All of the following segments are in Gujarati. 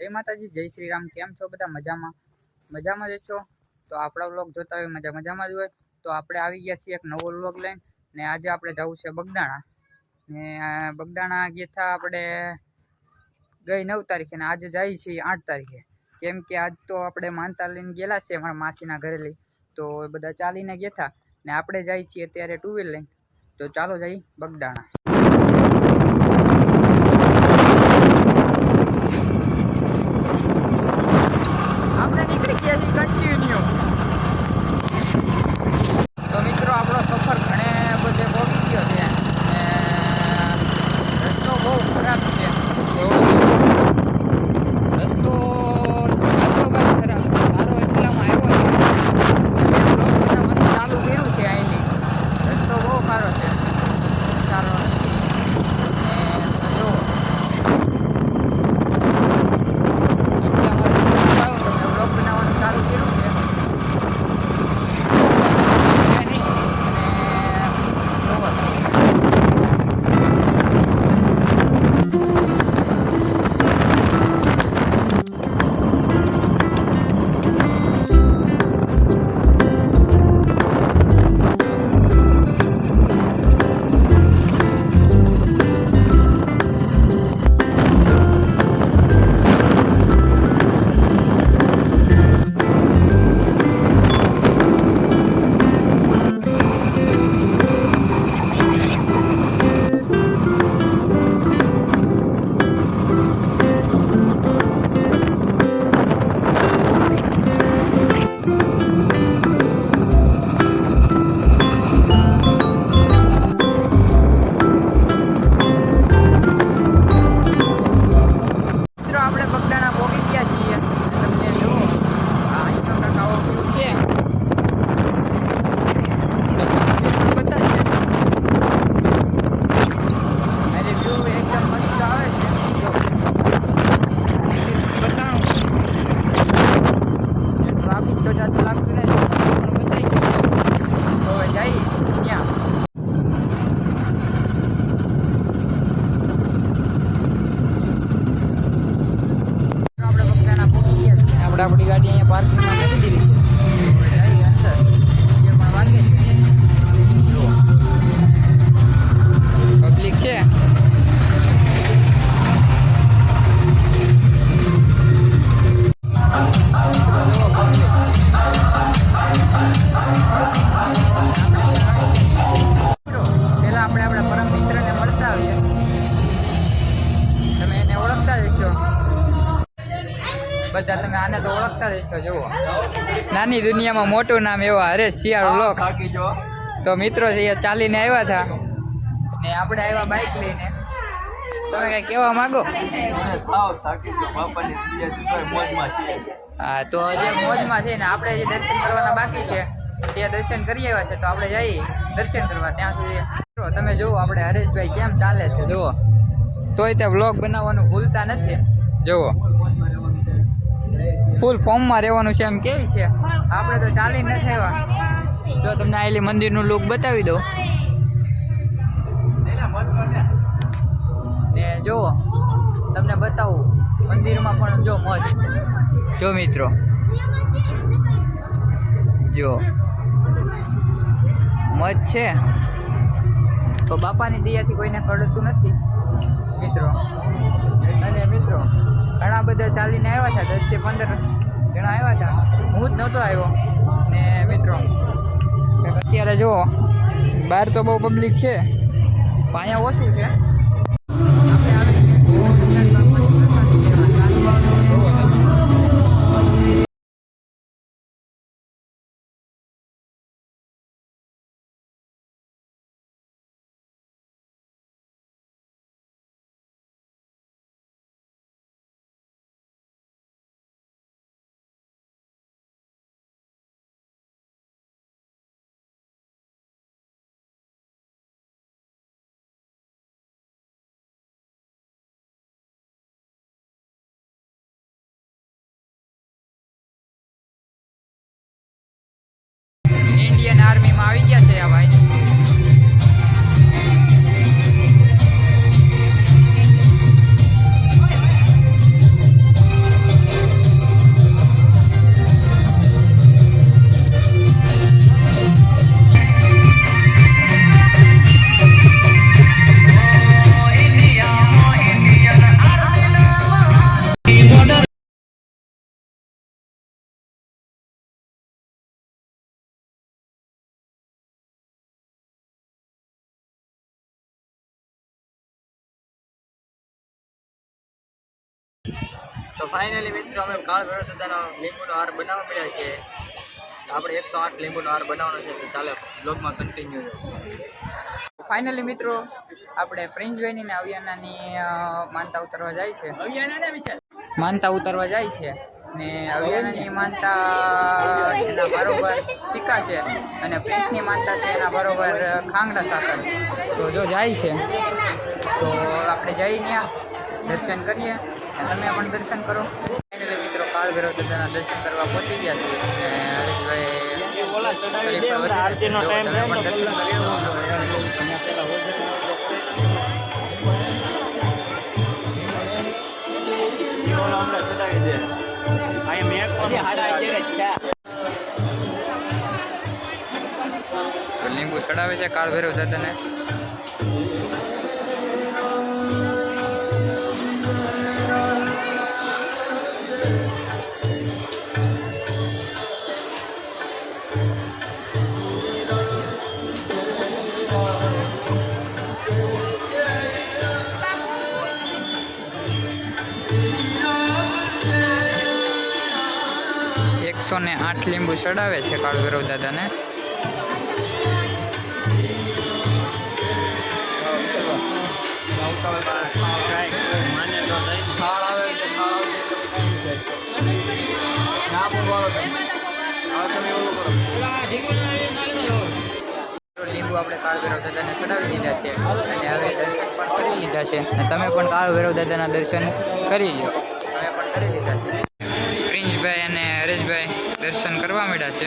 જય માતાજી, જય શ્રી રામ। કેમ છો બધા? મજામાં મજામાં જ છો? તો આપણા વ્લોગ જોતા હોય મજામાં જ હોય। તો આપણે આવી ગયા છીએ એક નવો વ્લોગ લઈને ને આજે આપણે જવું છે બગદાણા ને બગદાણા ગયા હતા આપણે ગઈ 9 તારીખે ને આજે જઈએ છીએ 8 તારીખે। કેમ કે આજ તો આપણે માનતા લઈને ગયેલા છે અમારા માસીના ઘરે લઈ, તો એ બધા ચાલીને ગયા હતા ને આપણે જઈએ છીએ અત્યારે 2 વ્હીલ લઈને। તો ચાલો જઈએ બગદાણા। આપણે નીકળી ગયા છીએ કન્ટિન્યુ। તો મિત્રો આપણો સફર ઘણે બધે પહોંચી ગયો છે ને રસ્તો બહુ ખરાબ છે। રસ્તો ખાસો ભાઈ ખરાબ છે, સારો એટલામાં આવ્યો છે મેં બ્લોગ બનાવવાનું ચાલુ કર્યું છે। અહીંથી રસ્તો બહુ સારો છે, સારો નથી ને તમે જુઓ એટલામાં રસ્તો આવ્યો તો મેં બ્લોગ બનાવવાનું ચાલુ કર્યું છે। આપણે બગદાણા પહોંચી ગયા છીએ। તમને જો અહીંનો કાંક આવો વ્યૂ છે, બતાવશે અરે વ્યૂ એકદમ મસ્ત આવે છે। જો બતાવું ટ્રાફિક તો જાતું લાગતું નથી, બતાવી ગયું તો હવે જઈએ ત્યાં। આપણે બગદાણા પહોંચી ગયા છીએ, આપણે આપણી ગાડી અહીંયા પાર્કિંગમાં કરી દીધી છે। હવે જઈએ અંદર, જે પણ વાગે છે જુઓ પબ્લિક છે। પેલા આપણે આપણા પરમ મિત્રને મળતા આવીએ। તમે એને ઓળખતા જ હશો બધા, તમે આને તો ઓળખતા જ હશો। જુઓ નાની દુનિયામાં મોટું નામ એવા હરેશ શિયાળ વ્લોગ્સ। તો મિત્રો છે એ ચાલીને આવ્યા હતા ને આપણે આવ્યા બાઇક લઈને। તમે કઈ કહેવા માંગો? હા, તો જે મોજમાં છે ને આપણે જે દર્શન કરવાના બાકી છે તે દર્શન કરી આવ્યા છે, તો આપણે જઈએ દર્શન કરવા। ત્યાં સુધી તમે જુઓ આપણે હરેશભાઈ કેમ ચાલે છે જુઓ, તોય તે વ્લોગ બનાવવાનું ભૂલતા નથી। જુઓ ફૂલ ફોર્મમાં રહેવાનું છે એમ કે છે, આપણે તો ચાલીને નથી આવ્યા। જો તમને આયેલી મંદિરનું લુક બતાવી દઉં ને જુઓ તમને બતાવું મંદિરમાં પણ જો મોજ, જો મિત્રો જો મોજ છે। તો બાપાની દયાથી કોઈને કળતું નથી મિત્રો। અને મિત્રો ઘણા બધા ચાલીને આવ્યા હતા, 10 થી 15 જણા આવ્યા હતા, હું જ નહોતો આવ્યો ને મિત્રો અત્યારે જુઓ બહાર તો બહુ પબ્લિક છે, અહીંયા ઓછું છે। તો ફાઇનલી મિત્રો અમે કાળ ભૈરવ દાદાનો લીંબુનો હાર બનાવવા મળ્યા છે. આપણે 108 લીંબુનો હાર બનાવવાનો છે. તો ચાલો બ્લોગમાં કન્ટિન્યુ. ફાઇનલી મિત્રો આપણે પ્રિન્સભાઈની ને અવિયાનાની માનતા ઉતરવા જાય છે. માનતા ઉતરવા જાય છે ને અવિયાનાની માનતા એના બરોબર સિક્કા છે અને પ્રિન્સની માનતા છે એના બરોબર ખાંગડા સાકર. તો જો જાય છે તો આપણે જઈ ત્યાં દર્શન કરીએ અને તમે પણ દર્શન કરો. ફાઇનલી મિત્રો કાળ ભૈરવ દાદાના દર્શન કરવા પહોંચી ગયા છીએ અને હરેશભાઈ તમે પણ દર્શન કરી લો. તો લીંબુ ચડાવે છે કાળ ભૈરવ દાદાને. એકસો ને 8 લીંબુ ચડાવે છે કાળ ભૈરવ દાદાને. લીંબુ આપણે કાળ ભૈરવ દાદાને ચડાવી દીધા છે અને હવે દર્શન પણ કરી લીધા છે અને તમે પણ કાળ ભૈરવ દાદાના દર્શન કરી લો. તમે પણ કરી લીધા છે. પ્રિન્સભાઈ અને હરેશભાઈ દર્શન કરવા માંડ્યા છે.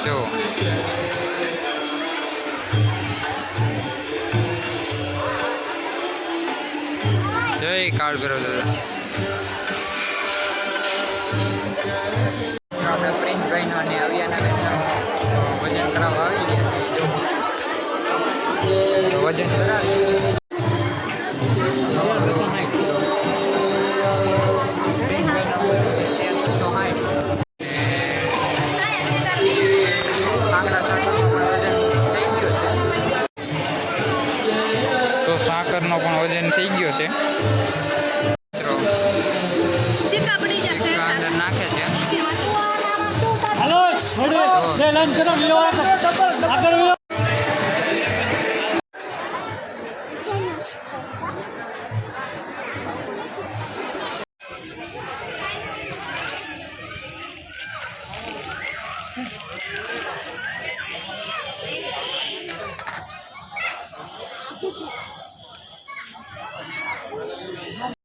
જો જય કાળ ભૈરવ દાદા. આપણે પ્રિન્સભાઈનો અને અવિયાના વજન કરાવવા આવી ગયા છે. જો વજન કરાવી સાકરનો પણ વજન થઈ ગયો છે. અંદર નાખે છે.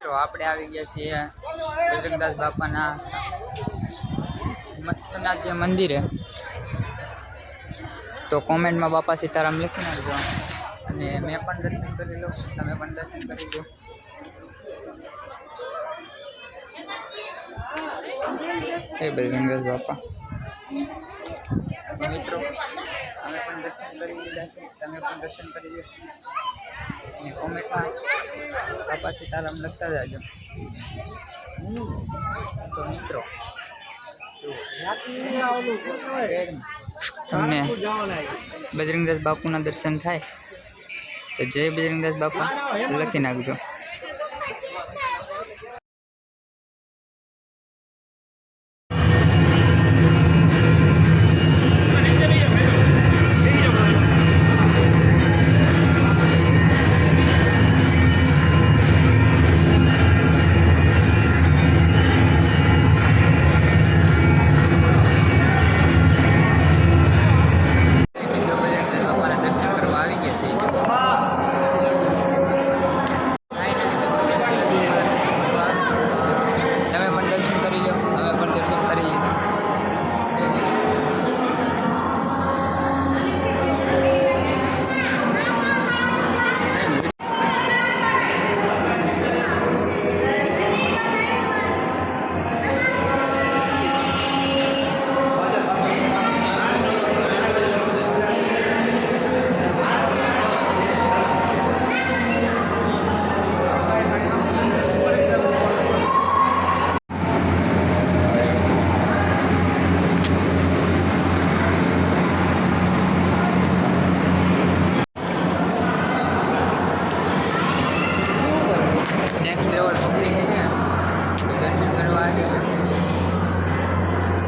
તો આપણે આવી ગયા છીએ બજરંગદાસ બાપાના મસ્તના જે મંદિરે. તો કોમેન્ટમાં બાપા સીતારામ લખી નાખજો અને મેં પણ દર્શન કરી લો. તમે પણ દર્શન કરી લો. એ બજરંગદાસ બાપા મિત્રો અમે પણ દર્શન કરી લીધા છે. તમે પણ દર્શન કરી લો અને કોમેન્ટમાં બાપા સીતારામ લખતા જાજો. તો મિત્રો તમને બજરંગદાસ બાપુના દર્શન થાય તો જય બજરંગદાસ બાપા લખી નાખજો.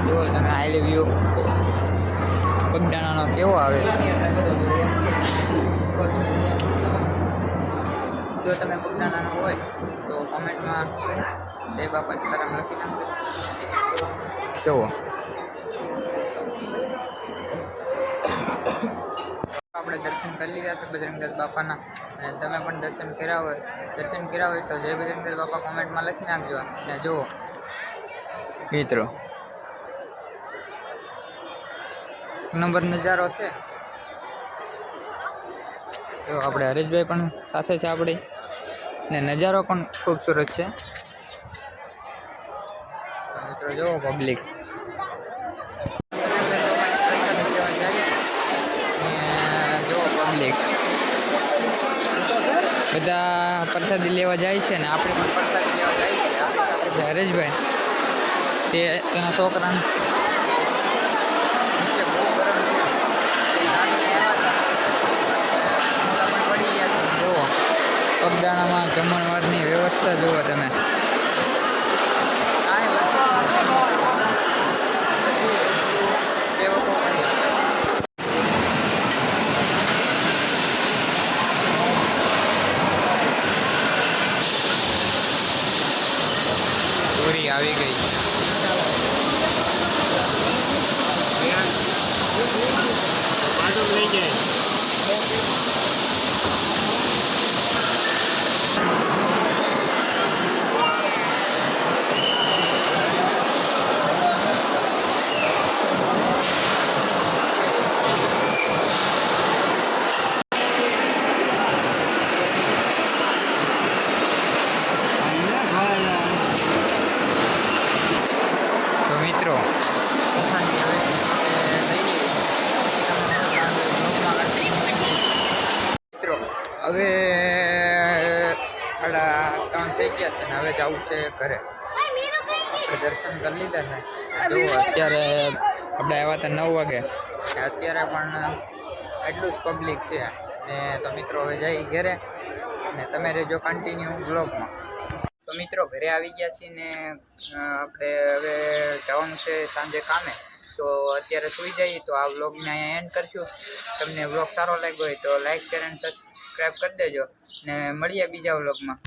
જો તમે હાઈલી વ્યૂ બગદાણાનો કેવો આવે છે. જો તમે બગદાણાનો હોય તો કોમેન્ટમાં જય બાપા સીતારામ લખી નાખજો. જુઓ આપણે દર્શન કરી લીધા છે બજરંગદાસ બાપાના, અને તમે પણ દર્શન કર્યા હોય તો જય બજરંગદાસ બાપા કોમેન્ટમાં લખી નાખજો. અને જુઓ મિત્રો નંબર નજારો છે. તો આપણે હરેશભાઈ પણ સાથે છે આપણી, ને નજારો પણ ખૂબસૂરત છે. તો મિત્રો જુઓ પબ્લિક જુઓ પબ્લિક બધા પ્રસાદી લેવા જાય છે, ને આપણે પણ પ્રસાદી લેવા જાય છે. આપણી સાથે છે હરેશભાઈ, તે તેના છોકરાને નીચે બહુ ગરમ છે, તે નાનીને આવ્યા હતા પણ પડી ગયા છે. જુઓ પગદાણામાં જમણવારની વ્યવસ્થા જુઓ તમે. સેવકો કરી પૂરી આવી ગઈ છે. તો મિત્રો મિત્રો હવે 3:30 થઈ ગયા છે, ને હવે જવું છે ઘરે. આપણે દર્શન કરી લીધા છે. જુઓ અત્યારે આપણે આવ્યા હતા 9 વાગે, અત્યારે પણ એટલું જ પબ્લિક છે. ને તો મિત્રો હવે જઈ ઘરે, ને તમે રહેજો કન્ટિન્યુ બ્લોગમાં. તો મિત્રો ઘરે આવી ગયા છીએ, ને આપણે હવે જવાનું છે સાંજે કામે. તો અત્યારે સૂઈ જઈએ. તો આ વ્લોગને અહીંયા એન્ડ કરશું. તમને વ્લોગ સારો લાગ્યો હોય તો લાઈક શેર અને સબસ્ક્રાઈબ કરી દેજો, ને મળીએ બીજા વ્લોગમાં.